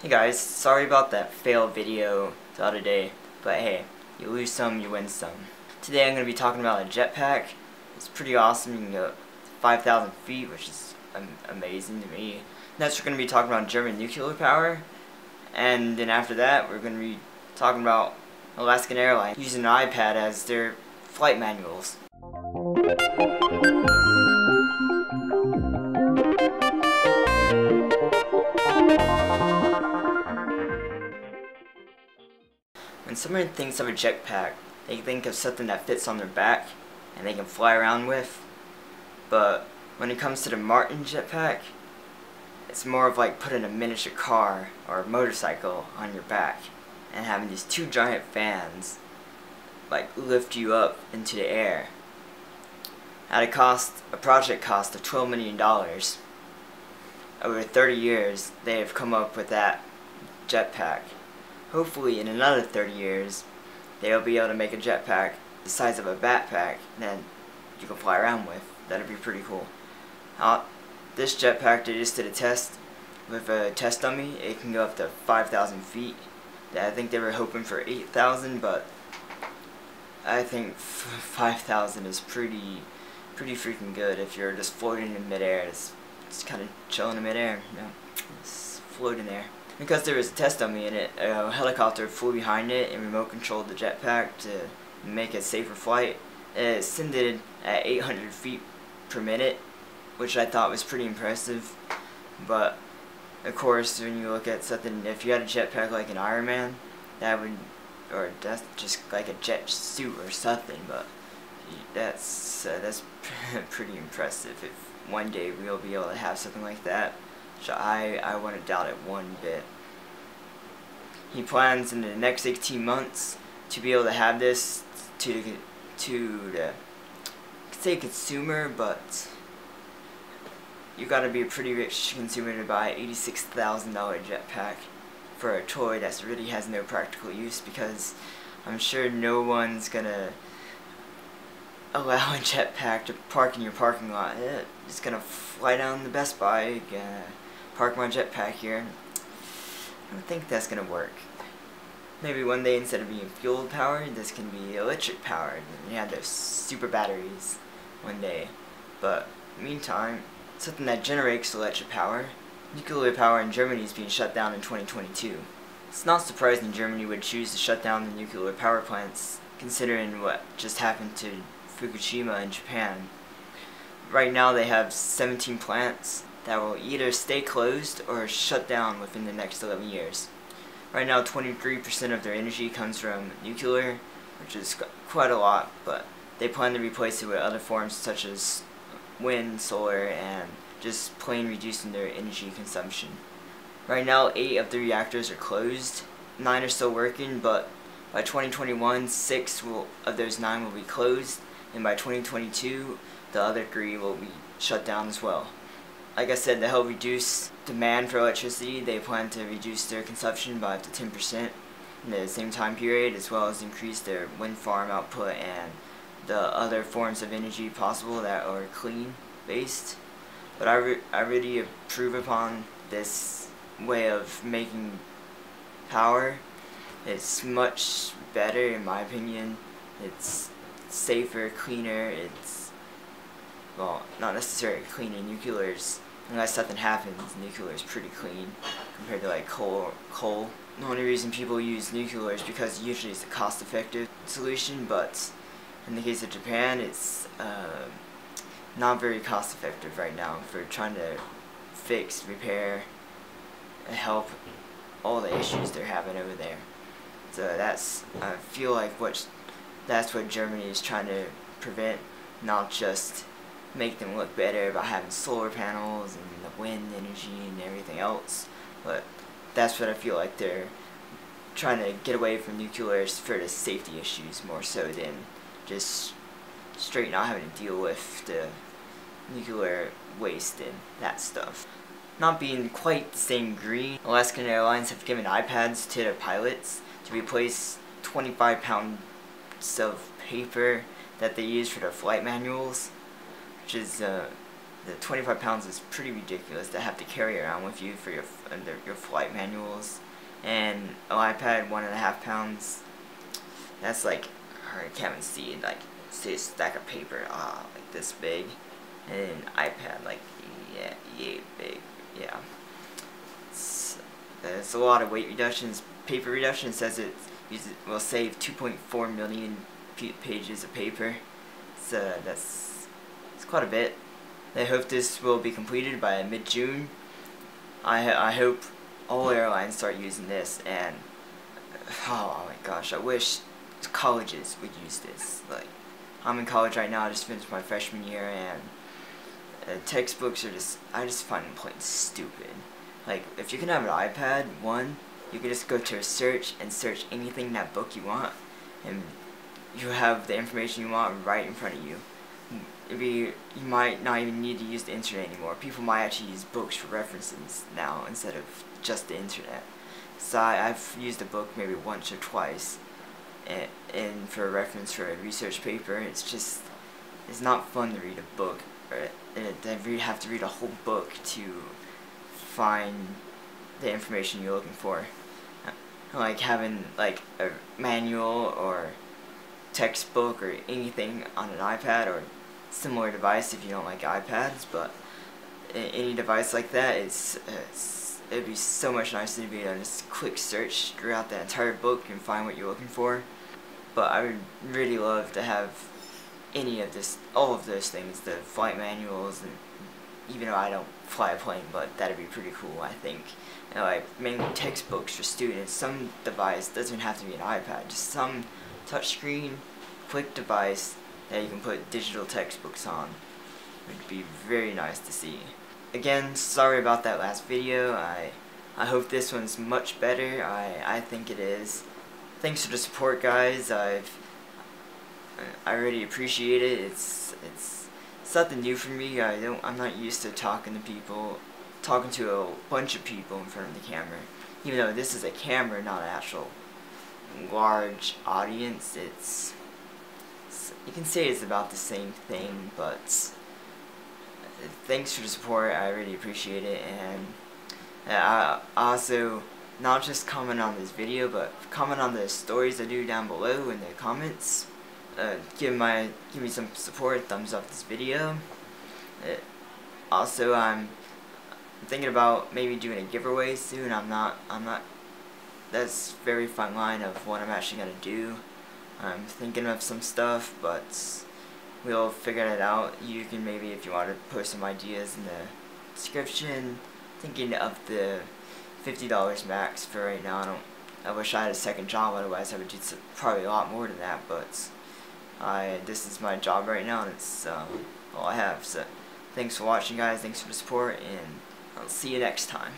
Hey guys, sorry about that fail video the other day, but hey, you lose some, you win some. Today I'm going to be talking about a jetpack. It's pretty awesome. You can go 5,000 feet, which is amazing to me. Next we're going to be talking about German nuclear power, and then after that we're going to be talking about Alaskan Airlines using an iPad as their flight manuals. When someone thinks of a jetpack, they think of something that fits on their back and they can fly around with. But when it comes to the Martin jetpack, it's more of like putting a miniature car or a motorcycle on your back and having these two giant fans like lift you up into the air. At a project cost of $12 million. Over 30 years, they have come up with that jetpack. Hopefully in another 30 years, they'll be able to make a jetpack the size of a backpack that you can fly around with. That'd be pretty cool. This jetpack, they just did a test with a test dummy. It can go up to 5,000 feet. I think they were hoping for 8,000, but I think 5,000 is pretty freaking good if you're just floating in midair. It's kind of chilling in midair, you know, just floating there. Because there was a test dummy in it, a helicopter flew behind it and remote controlled the jetpack to make a safer flight. It ascended at 800 feet per minute, which I thought was pretty impressive. But of course, when you look at something, if you had a jetpack like an Iron Man, or that's just like a jet suit or something. But that's pretty impressive. If one day we'll be able to have something like that. So I wouldn't doubt it one bit. He plans in the next 18 months to be able to have this to the say consumer, but you gotta be a pretty rich consumer to buy an $86,000 jetpack for a toy that really has no practical use, because I'm sure no one's gonna allow a jetpack to park in your parking lot. It's gonna fly down the Best Buy, park my jetpack here. I don't think that's gonna work. Maybe one day, instead of being fuel powered, this can be electric powered, and you have those super batteries one day. But meantime, something that generates electric power, nuclear power in Germany is being shut down in 2022. It's not surprising Germany would choose to shut down the nuclear power plants, considering what just happened to Fukushima in Japan. Right now they have 17 plants that will either stay closed or shut down within the next 11 years. Right now 23% of their energy comes from nuclear, which is quite a lot, but they plan to replace it with other forms such as wind, solar, and just plain reducing their energy consumption. Right now 8 of the reactors are closed, 9 are still working, but by 2021 6 of those 9 will be closed, and by 2022 the other 3 will be shut down as well. Like I said, to help reduce demand for electricity, they plan to reduce their consumption by up to 10% in the same time period, as well as increase their wind farm output and the other forms of energy possible that are clean based. But I really approve upon this way of making power. It's much better in my opinion. It's safer, cleaner. It's, well, not necessarily cleaner. Nuclear's, unless something happens, nuclear is pretty clean compared to like coal. The only reason people use nuclear is because usually it's a cost-effective solution, but in the case of Japan, it's not very cost-effective right now for trying to fix, repair, and help all the issues they're having over there. So I feel like that's what Germany is trying to prevent, not just make them look better by having solar panels and the wind energy and everything else, but that's what I feel like they're trying to get away from nuclear for the safety issues more so than just straight not having to deal with the nuclear waste and that stuff. Not being quite the same green, Alaskan Airlines have given iPads to their pilots to replace 25 pounds of paper that they use for their flight manuals, which is the 25 pounds is pretty ridiculous to have to carry around with you for your flight manuals. And an iPad, 1.5 pounds. That's like, I can't even see it, like, say a stack of paper, like this big. And an iPad, like, yeah, big, yeah. It's a lot of weight reductions. Paper reduction says it will save 2.4 million pages of paper. So it's quite a bit. I hope this will be completed by mid-June. I hope all airlines start using this, and oh my gosh, I wish colleges would use this. Like, I'm in college right now. I just finished my freshman year, and textbooks are I just find them plain stupid. Like, if you can have an iPad, you can just go to a search and search anything in that book you want, and you have the information you want right in front of you. You might not even need to use the internet anymore. People might actually use books for references now instead of just the internet. So I've used a book maybe once or twice, and for a reference for a research paper. It's not fun to read a book, you have to read a whole book to find the information you're looking for. Like having like a manual or textbook or anything on an iPad or similar device if you don't like iPads, but any device like that, it'd be so much nicer to be able to just click search throughout the entire book and find what you're looking for. But I would really love to have all of those things, the flight manuals, and even though I don't fly a plane, but that'd be pretty cool, I think. And like mainly textbooks for students. Some device doesn't have to be an iPad, just some touchscreen, quick device that you can put digital textbooks on. It would be very nice to see. Again, sorry about that last video. I hope this one's much better. I think it is. Thanks for the support, guys. I really appreciate it. It's something new for me. I'm not used to talking to a bunch of people in front of the camera. Even though this is a camera, not an actual large audience, you can say it's about the same thing, but thanks for the support. I really appreciate it. And I also, not just comment on this video, but comment on the stories I do down below in the comments. Give me some support, thumbs up this video. Also, I'm thinking about maybe doing a giveaway soon. That's a very fine line of what I'm actually gonna do. I'm thinking of some stuff, but we'll figure it out. You can maybe, if you want to, post some ideas in the description. Thinking of the $50 max for right now. I wish I had a second job, otherwise I would do probably a lot more than that, but this is my job right now, and it's all I have. So thanks for watching, guys. Thanks for the support, and I'll see you next time.